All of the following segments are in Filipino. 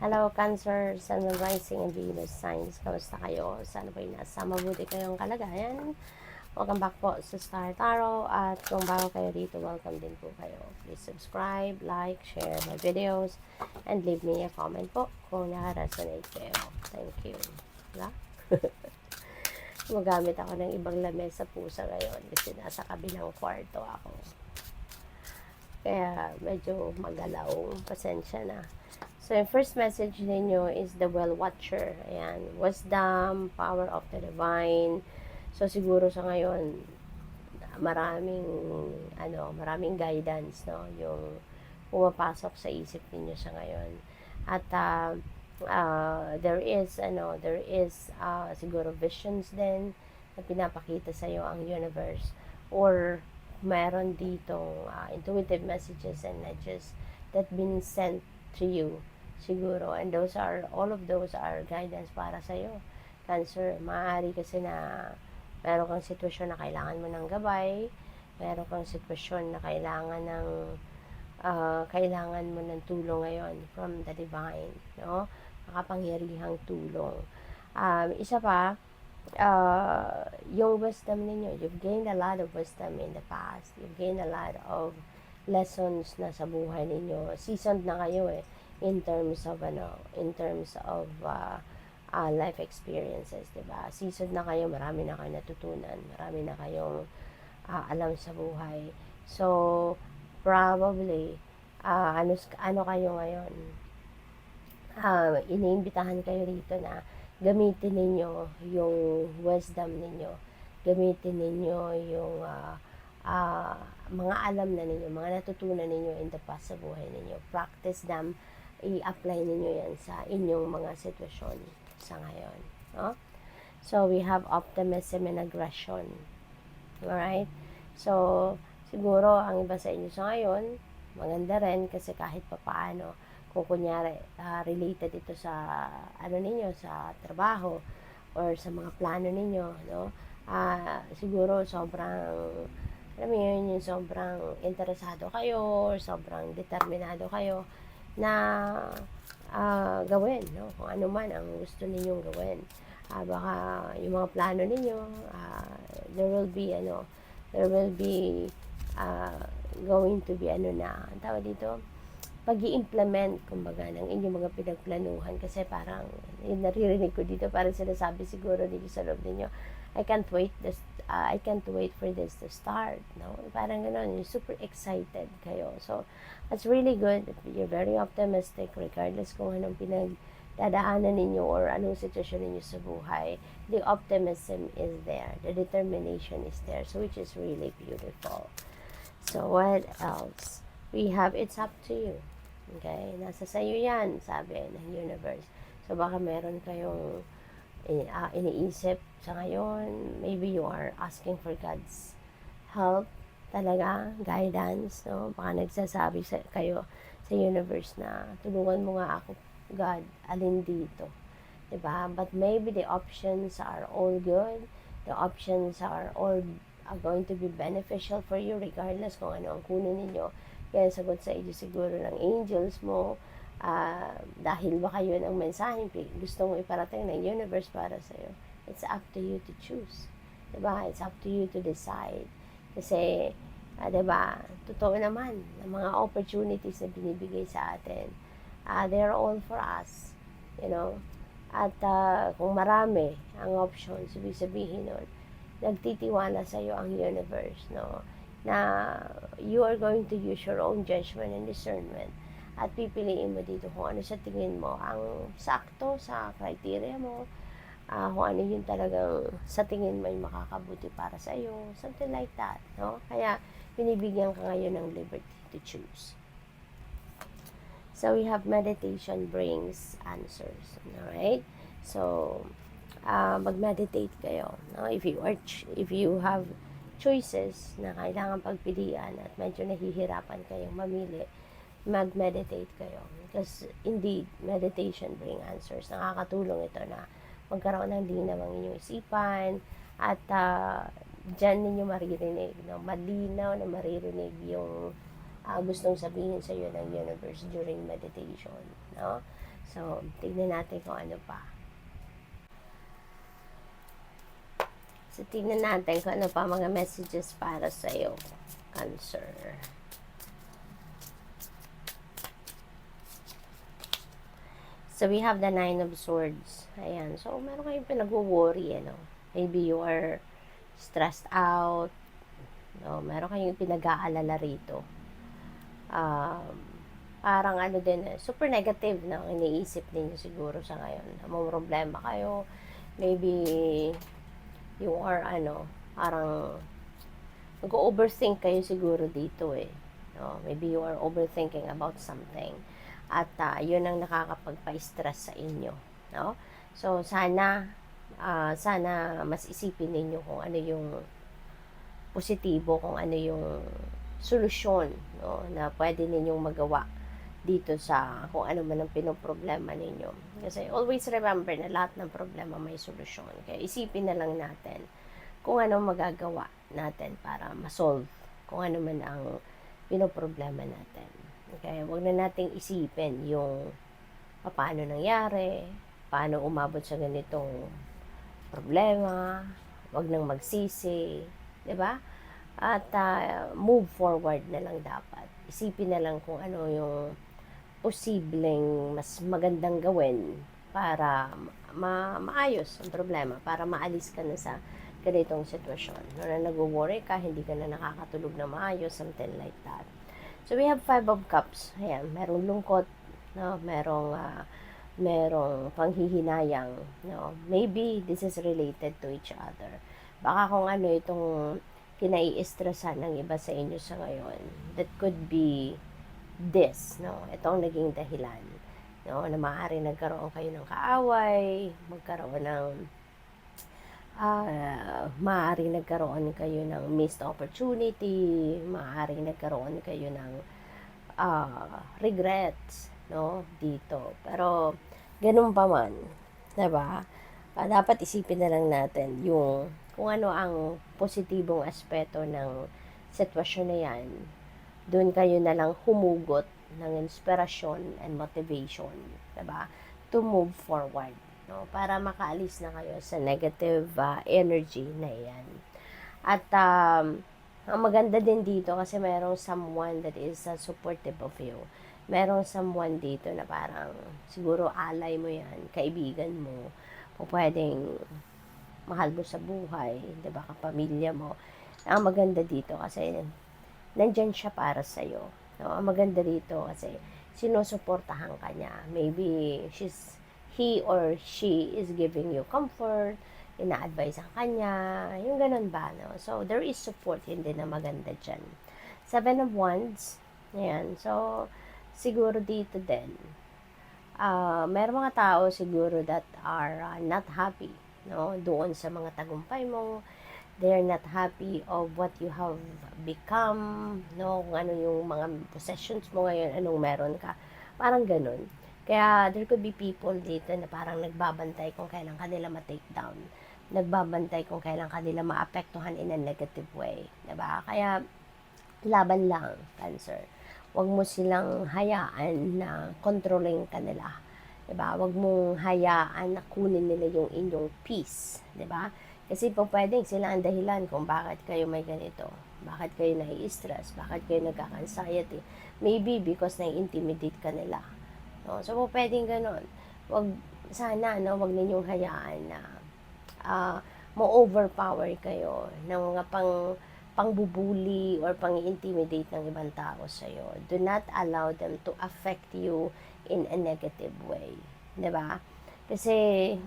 Hello, Cancer, Sun, Moon, Rising, and Venus signs. Kamusta kayo? Sana po'y nasa mabuti kayong kalagayan. Welcome back po sa Star Tarot. At kung bago kayo dito, welcome din po kayo. Please subscribe, like, share my videos, and leave me a comment po kung naka-resonate kayo. Thank you. Diba? Magamit ako ng ibang lamesa pusa ngayon kasi nasa kabilang kwarto ako. Kaya medyo magalaw. Pasensya na. So, yung first message ninyo is the well watcher. Ayan. Wisdom, power of the divine. So, siguro sa ngayon, maraming guidance, no? Yung pumapasok sa isip ninyo sa ngayon. At, there is siguro visions din na pinapakita sa iyo ang universe. Or, mayroon ditong intuitive messages and nudges that been sent to you siguro, and all of those are guidance para sa iyo, Cancer. Maaari kasi na meron kang sitwasyon na kailangan mo ng gabay, meron kang sitwasyon na kailangan mo ng tulong ngayon from the divine, no? Makapangyarihang tulong. Isa pa, yung wisdom ninyo, you've gained a lot of wisdom in the past, you've gained a lot of lessons na sa buhay ninyo, seasoned na kayo in terms of life experiences, diba? Seasoned na kayo, marami na kayong natutunan, marami na kayong alam sa buhay. So probably ano kayo ngayon, iniimbitahan kayo rito na gamitin ninyo yung wisdom ninyo, gamitin ninyo yung mga alam na ninyo, mga natutunan ninyo in the past sa buhay ninyo. Practice them, i-apply ninyo yan sa inyong mga sitwasyon sa ngayon, no? So, we have optimism and aggression. Alright? So, siguro, ang iba sa inyo sa ngayon, maganda rin kasi kahit papaano, kung kunyari, related ito sa, ninyo, sa trabaho, or sa mga plano ninyo, no? Siguro, yung sobrang interesado kayo, or sobrang determinado kayo, na gawin, no? Kung ano man ang gusto ninyong gawin. Baka yung mga plano ninyo, there will be going to be ang tawag dito, pag-i-implement, kumbaga, ng inyong mga pinagplanuhan. Kasi parang, naririnig ko dito, parang sinasabi siguro dito sa loob ninyo, I can't wait for this to start, no? Parang gano'n, you're super excited kayo. So, that's really good. You're very optimistic, regardless kung anong pinagdadaanan ninyo or anong sitwasyon ninyo sa buhay. The optimism is there. The determination is there. So, which is really beautiful. So, what else? We have, it's up to you. Okay? Nasa sayo yan, sabi ng universe. So, baka meron kayong iniisip sa ngayon. Maybe you are asking for God's help talaga, guidance, no? Baka nagsasabi kayo sa universe na tulungan mo nga ako, God, alin dito, diba? But maybe the options are all good, the options are going to be beneficial for you regardless kung ano ang kunin ninyo. Kaya sagot sa inyo siguro ng angels mo, dahil baka yun ang mensahe gusto mo iparating ng universe para sa'yo. It's up to you to choose, diba? It's up to you to decide. Kasi, diba, totoo naman, ang mga opportunities na binibigay sa atin, they're all for us, you know. At kung marami ang options, ibig sabihin nun, nagtitiwala sa iyo ang universe, no? Na you are going to use your own judgment and discernment at pipiliin mo dito kung ano sa tingin mo ang sakto sa criteria mo, kung ano yung talagang sa tingin mo ay makakabuti para sa iyo, something like that, no? Kaya binibigyan ka ngayon ng liberty to choose. So we have meditation brings answers, alright? So mag-meditate kayo, no? If you have choices na kailangan pagpilian at medyo nahihirapan kayong mamili, mag-meditate kayo. Because indeed, meditation bring answers. Nakakatulong ito na magkaroon ng linaw ang inyong isipan at dyan ninyo maririnig, no? Malinaw na maririnig yung gustong sabihin sa iyo ng universe during meditation, no? So, tignan natin kung ano pa. So, tignan natin kung ano pa mga messages para sa iyo, Cancer. So, we have the 9 of Swords. Ayan. So, meron kayong pinag-worry, ano? Maybe you are stressed out. No? Meron kayong pinag-aalala rito. Parang ano din, super negative na iniisip ninyo siguro sa ngayon. May problema kayo. Maybe you are, parang mag-overthink kayo siguro dito eh. No? Maybe you are overthinking about something. At yun ang nakakapagpa-stress sa inyo. No? So, sana mas isipin ninyo kung ano yung positibo, kung ano yung solusyon, no, na pwede ninyong magawa dito sa kung ano man ang pinoproblema ninyo. Kasi always remember na lahat ng problema may solusyon. Kaya isipin na lang natin kung ano magagawa natin para ma-solve kung ano man ang pinoproblema natin. Okay, wag na nating isipin yung paano nangyari, paano umabot sa ganitong problema, wag nang magsisi, 'di ba? At move forward na lang dapat. Isipin na lang kung ano yung posibleng mas magandang gawin para maayos ang problema, para maalis ka na sa ganitong sitwasyon. No, na nag-worry ka, hindi ka na nakakatulog na maayos, something like that. So, we have 5 of Cups. Ayan, merong lungkot, no? Merong panghihinayang, no? Maybe this is related to each other. Baka kung ano itong kinai-stressan ng iba sa inyo sa ngayon, that could be this, no? Itong naging dahilan, no? Na maaaring nagkaroon kayo ng kaaway, magkaroon ng maaaring nagkaroon kayo ng missed opportunity, maaaring nagkaroon kayo ng regrets, no, dito. Pero ganun pa man, 'di ba? Dapat isipin na lang natin yung kung ano ang positibong aspeto ng sitwasyon na 'yan. Doon kayo na lang humugot ng inspirasyon and motivation, 'di ba? To move forward, no? Para makaalis na kayo sa negative energy na 'yan. At ang maganda din dito kasi merong someone that is supportive of you. Merong someone dito na parang siguro alay mo 'yan, kaibigan mo, o pwedeng mahal mo sa buhay, 'di ba, kapamilya mo. Ang maganda dito kasi nandyan siya para sa iyo. No? Ang maganda dito kasi sinusuportahan ka niya. Maybe he or she is giving you comfort, ina-advise ang kanya, yung ganun ba, no? So, there is support, hindi na maganda dyan. 7 of Wands, ayan, so, siguro dito din, meron mga tao siguro that are not happy, no? Doon sa mga tagumpay mo, they're not happy of what you have become, no? Kung ano yung mga possessions mo ngayon, anong meron ka, parang ganun. Kaya there could be people dito na parang nagbabantay kung kailan kanila ma-take down. Nagbabantay kung kailan kanila maapektuhan in a negative way. Diba? Kaya laban lang, Cancer. Huwag mo silang hayaan na controlling ka nila. Diba? Huwag mong hayaan na kunin nila yung inyong peace. Diba? Kasi po pwedeng sila ang dahilan kung bakit kayo may ganito. Bakit kayo nai-stress. Bakit kayo nagkaka-anxiety. Maybe because nai-intimidate ka nila. No? So, po pwedeng ganun. Sana, no, wag ninyong hayaan na mo-overpower kayo ng mga pangbubuli or pang-intimidate ng ibang tao sa'yo. Do not allow them to affect you in a negative way. 'Di ba? Kasi,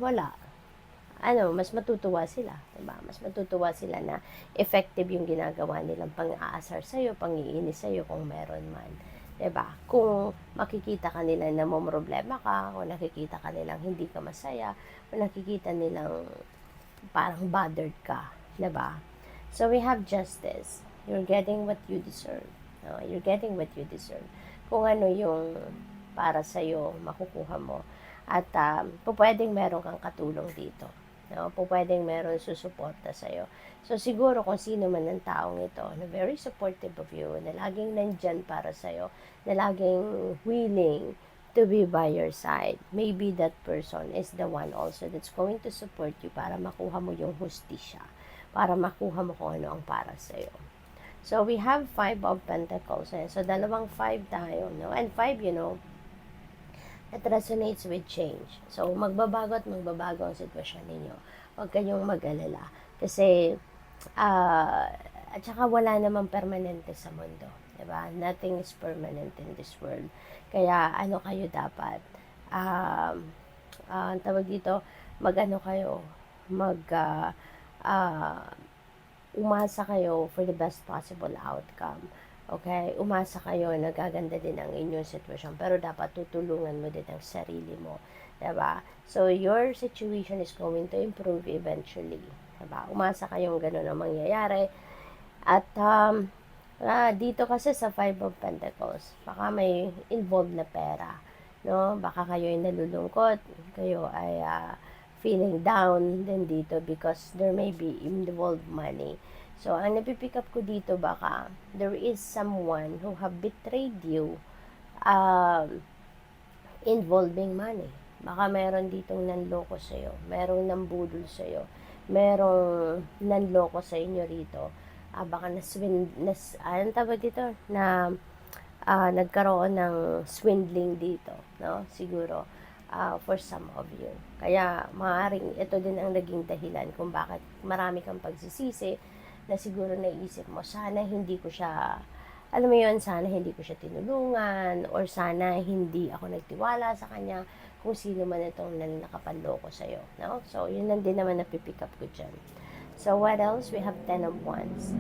mas matutuwa sila. 'Di ba? Mas matutuwa sila na effective yung ginagawa nilang pang-aasar sa'yo, pang-iinis sa'yo kung meron man. 'Di ba? Kung makikita ka nila na mamroblema ka, kung nakikita ka nilang hindi ka masaya, kung nakikita nilang parang bothered ka, 'di ba? So we have justice. You're getting what you deserve. No? You're getting what you deserve. Kung ano yung para sa iyo makukuha mo. At pwedeng meron kang katulong dito. No? Pwedeng meron susuporta sa'yo. So, siguro kung sino man ang taong ito na very supportive of you, na laging nandyan para sa'yo, na laging willing to be by your side, maybe that person is the one also that's going to support you para makuha mo yung hustisya, para makuha mo kung ano ang para sa'yo. So, we have 5 of Pentacles. So, dalawang 5 tayo, no? And 5, it resonates with change. So, magbabago at magbabago ang sitwasyon ninyo. Huwag kayong mag-alala. Kasi, at saka wala namang permanente sa mundo. Diba? Nothing is permanent in this world. Kaya, ano kayo dapat? Ang tawag dito, mag-ano kayo, umasa kayo for the best possible outcome. Okay? Umasa kayo na gaganda din ang inyong sitwasyon. Pero dapat tutulungan mo din ang sarili mo. Diba? So, your situation is going to improve eventually. Diba? Umasa kayong ganun ang mangyayari. At, dito kasi sa 5 of Pentacles, baka may involved na pera. No? Baka kayo ay nalulungkot. Kayo ay feeling down din dito because there may be involved money. So, ang napipick up ko dito baka there is someone who have betrayed you involving money. Baka meron ditong nanloko sa'yo, merong nambudol sa'yo, merong nanloko sa inyo rito. Baka anong tawag dito? Nagkaroon ng swindling dito, no? Siguro. For some of you. Kaya maaaring ito din ang naging dahilan kung bakit marami kang pagsisisi na siguro naisip mo, sana hindi ko siya, alam mo yun, sana hindi ko siya tinulungan or sana hindi ako nagtiwala sa kanya kung sino man itong nakapanloko sa'yo. No? So, yun lang din naman napipick up ko dyan. So, what else? We have 10 of Wands.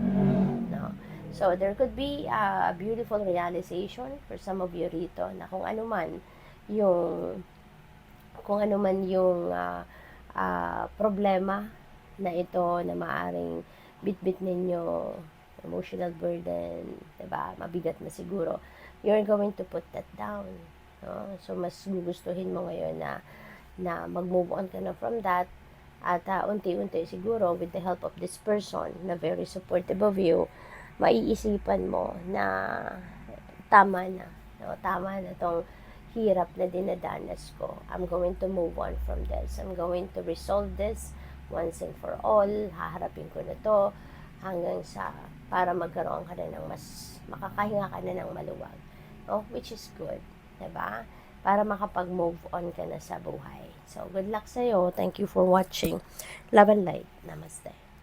No? So, there could be a beautiful realization for some of you rito na kung ano man yung problema na ito na maaring bit-bit ninyo, emotional burden, diba? Mabigat na siguro. You're going to put that down. No? So, mas gugustuhin mo ngayon na mag-move on ka na from that at unti-unti siguro with the help of this person na very supportive of you, maiisipan mo na tama na. No? Tama na tong hirap na dinadanas ko. I'm going to move on from this. I'm going to resolve this once and for all. Haharapin ko na to hanggang sa para magkaroon ka na ng mas makakahinga ka na ng maluwag. No? Which is good. Diba? Para makapag-move on ka na sa buhay. So, good luck sa'yo. Thank you for watching. Love and light. Namaste.